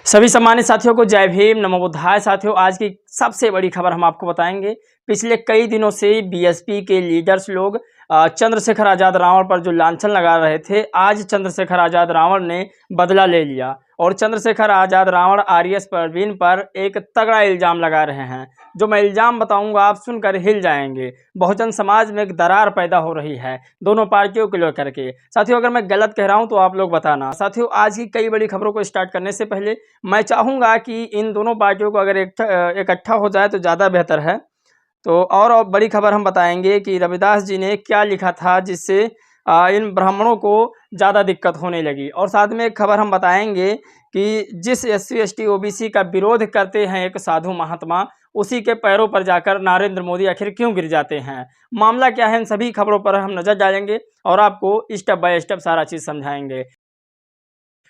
सभी सम्मानित साथियों को जय भीम, नमो बुद्धाय। साथियों, आज की सबसे बड़ी खबर हम आपको बताएंगे। पिछले कई दिनों से बीएसपी के लीडर्स लोग चंद्रशेखर आजाद रावण पर जो लांछन लगा रहे थे, आज चंद्रशेखर आजाद रावण ने बदला ले लिया और चंद्रशेखर आजाद रावण आरएस परवीन पर एक तगड़ा इल्जाम लगा रहे हैं। जो मैं इल्जाम बताऊंगा आप सुनकर हिल जाएंगे। बहुजन समाज में एक दरार पैदा हो रही है दोनों पार्टियों को लेकर के। साथियों, अगर मैं गलत कह रहा हूं तो आप लोग बताना। साथियों, आज की कई बड़ी खबरों को स्टार्ट करने से पहले मैं चाहूँगा कि इन दोनों पार्टियों को अगर इकट्ठा हो जाए तो ज़्यादा बेहतर है। तो और बड़ी खबर हम बताएंगे कि रविदास जी ने क्या लिखा था जिससे इन ब्राह्मणों को ज़्यादा दिक्कत होने लगी। और साथ में एक खबर हम बताएंगे कि जिस SC ST OBC का विरोध करते हैं एक साधु महात्मा, उसी के पैरों पर जाकर नरेंद्र मोदी आखिर क्यों गिर जाते हैं। मामला क्या है, इन सभी खबरों पर हम नज़र डालेंगे और आपको स्टेप बाय स्टेप सारा चीज़ समझाएंगे।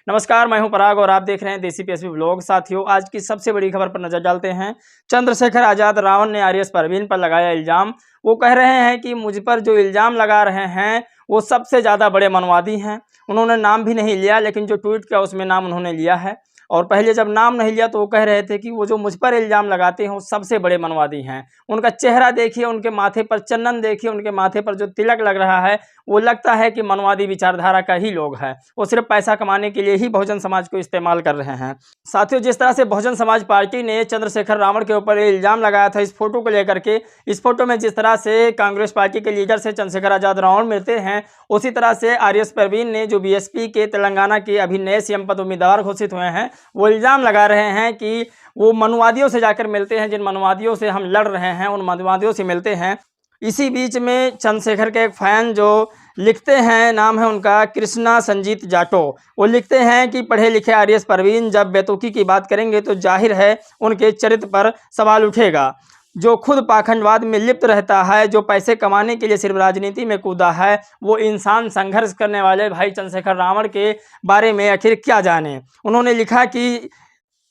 नमस्कार, मैं हूं पराग और आप देख रहे हैं देसी PSP व्लॉग। साथियों, आज की सबसे बड़ी खबर पर नजर डालते हैं। चंद्रशेखर आजाद रावण ने आरएस परवीन पर लगाया इल्जाम। वो कह रहे हैं कि मुझ पर जो इल्जाम लगा रहे हैं वो सबसे ज़्यादा बड़े मनवादी हैं। उन्होंने नाम भी नहीं लिया, लेकिन जो ट्वीट किया उसमें नाम उन्होंने लिया है। और पहले जब नाम नहीं लिया तो वो कह रहे थे कि वो जो मुझ पर इल्ज़ाम लगाते हैं वो सबसे बड़े मनवादी हैं। उनका चेहरा देखिए, उनके माथे पर चंदन देखिए, उनके माथे पर जो तिलक लग रहा है वो लगता है कि मनवादी विचारधारा का ही लोग हैं। वो सिर्फ पैसा कमाने के लिए ही बहुजन समाज को इस्तेमाल कर रहे हैं। साथियों, जिस तरह से बहुजन समाज पार्टी ने चंद्रशेखर रावण के ऊपर इल्ज़ाम लगाया था इस फोटो को लेकर के, इस फोटो में जिस तरह से कांग्रेस पार्टी के लीडर से चंद्रशेखर आजाद रावण मिलते हैं, उसी तरह से आरएस परवीन ने जो बीएसपी के तेलंगाना के अभी नए CM पद उम्मीदवार घोषित हुए हैं, वो इल्ज़ाम लगा रहे हैं कि वो मनुवादियों से जाकर मिलते हैं। जिन मनुवादियों से हम लड़ रहे हैं उन मनुवादियों से मिलते हैं। इसी बीच में चंद्रशेखर के एक फैन जो लिखते हैं, नाम है उनका कृष्णा संजीत जाटो, वो लिखते हैं कि पढ़े लिखे आरएस परवीन जब बेतुकी की बात करेंगे तो जाहिर है उनके चरित्र पर सवाल उठेगा। जो खुद पाखंडवाद में लिप्त रहता है, जो पैसे कमाने के लिए सिर्फ राजनीति में कूदा है, वो इंसान संघर्ष करने वाले भाई चंद्रशेखर रावण के बारे में आखिर क्या जाने। उन्होंने लिखा कि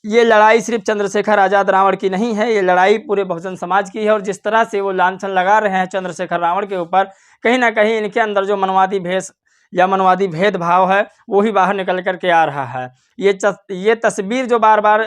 ये लड़ाई सिर्फ चंद्रशेखर आजाद रावण की नहीं है, ये लड़ाई पूरे बहुजन समाज की है। और जिस तरह से वो लांछन लगा रहे हैं चंद्रशेखर रावण के ऊपर, कहीं ना कहीं इनके अंदर जो मनवादी भेष या मनवादी भेदभाव है वो ही बाहर निकल कर के आ रहा है। ये तस्वीर जो बार बार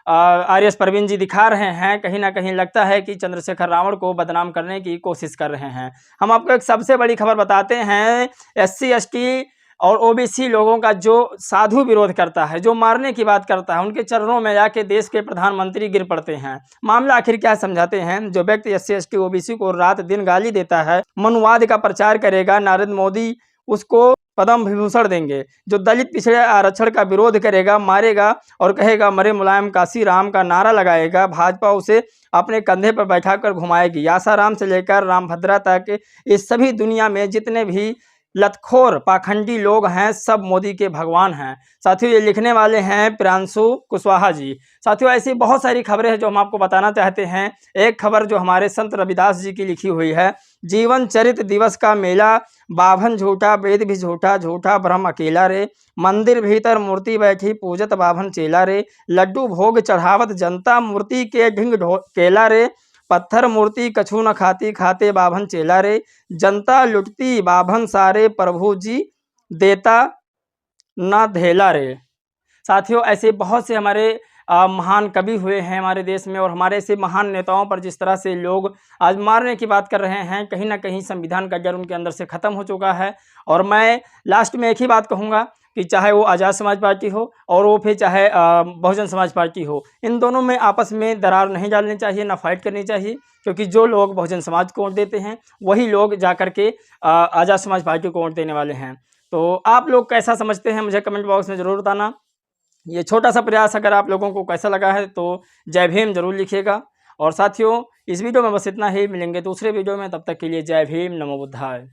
आरएस परवीन जी दिखा रहे हैं, कहीं ना कहीं लगता है कि चंद्रशेखर रावण को बदनाम करने की कोशिश कर रहे हैं। हम आपको एक सबसे बड़ी खबर बताते हैं। SC ST और OBC लोगों का जो साधु विरोध करता है, जो मारने की बात करता है, उनके चरणों में जाके देश के प्रधानमंत्री गिर पड़ते हैं। मामला आखिर क्या समझाते हैं। जो व्यक्ति SC ST OBC को रात दिन गाली देता है, मनुवाद का प्रचार करेगा, नरेंद्र मोदी उसको पद्म विभूषण देंगे। जो दलित पिछड़े आरक्षण का विरोध करेगा, मारेगा और कहेगा मरे मुलायम काशी राम का नारा लगाएगा, भाजपा उसे अपने कंधे पर बैठाकर घुमाएगी। आसाराम से लेकर रामभद्रा तक इस सभी दुनिया में जितने भी लतखोर पाखंडी लोग हैं सब मोदी के भगवान हैं। साथियों, ये लिखने वाले हैं प्रियांशु कुशवाहा जी। साथियों, ऐसी बहुत सारी खबरें हैं जो हम आपको बताना चाहते हैं। एक खबर जो हमारे संत रविदास जी की लिखी हुई है, जीवन चरित दिवस का मेला, बाभन झूठा वेद भी झूठा, झूठा ब्रह्म अकेला रे, मंदिर भीतर मूर्ति बैठी पूजत बाभन चेला रे, लड्डू भोग चढ़ावत जनता मूर्ति के ढिंग केला रे, पत्थर मूर्ति कछु न खाती खाते बाभन चेला रे, जनता लुटती बाभन सारे प्रभु जी देता न धेला रे। साथियों, ऐसे बहुत से हमारे महान कवि हुए हैं हमारे देश में, और हमारे ऐसे महान नेताओं पर जिस तरह से लोग आज मारने की बात कर रहे हैं, कहीं ना कहीं संविधान का जड़ उनके अंदर से ख़त्म हो चुका है। और मैं लास्ट में एक ही बात कहूँगा कि चाहे वो आज़ाद समाज पार्टी हो और वो फिर चाहे बहुजन समाज पार्टी हो, इन दोनों में आपस में दरार नहीं डालनी चाहिए, ना फाइट करनी चाहिए। क्योंकि जो लोग बहुजन समाज को वोट देते हैं वही लोग जा कर के आज़ाद समाज पार्टी को वोट देने वाले हैं। तो आप लोग कैसा समझते हैं मुझे कमेंट बॉक्स में ज़रूर बताना। ये छोटा सा प्रयास अगर आप लोगों को कैसा लगा है तो जय भीम जरूर लिखिएगा। और साथियों, इस वीडियो में बस इतना ही। मिलेंगे दूसरे वीडियो में, तब तक के लिए जय भीम, नमो बुद्धाय।